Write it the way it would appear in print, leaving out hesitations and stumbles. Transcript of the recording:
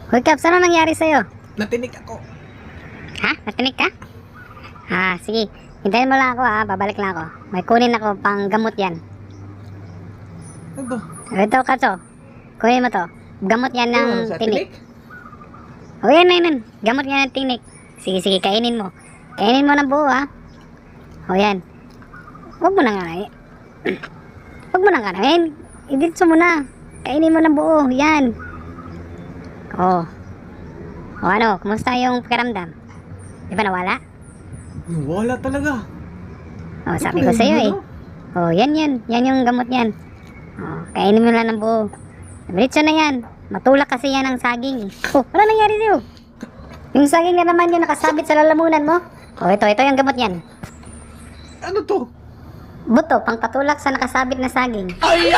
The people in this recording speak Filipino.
Hoy, Caps, ano nangyari sa'yo? Natinik ako. Ha? Natinig ka? Sige. Hintayin mo lang ako ha. Babalik lang ako. May kunin ako pang gamot yan. Ano to? Ito, Caps, oh. Kunin mo to. Gamot yan ng Ano, sa tinik. tinik? O yan. Gamot yan ng tinik. Sige, kainin mo. Kainin mo ng buo ha. O yan. Huwag mo nang kanain. Huwag mo nang kanain. Iditso mo na. Kainin mo ng buo. Yan. O ano, kumusta yung pakiramdam? Di ba nawala? Wala talaga. O, sabi ko sa'yo eh. O, yan. Yan yung gamot yan. O, kainin mo lang ng buo. Diretso na yan. Matulak kasi yan ang saging. Oh, ano nangyari sa'yo? Yung saging na naman yung nakasabit sa lalamunan mo. O, ito yung gamot yan. Ano to? Buto, pang patulak sa nakasabit na saging. Ay!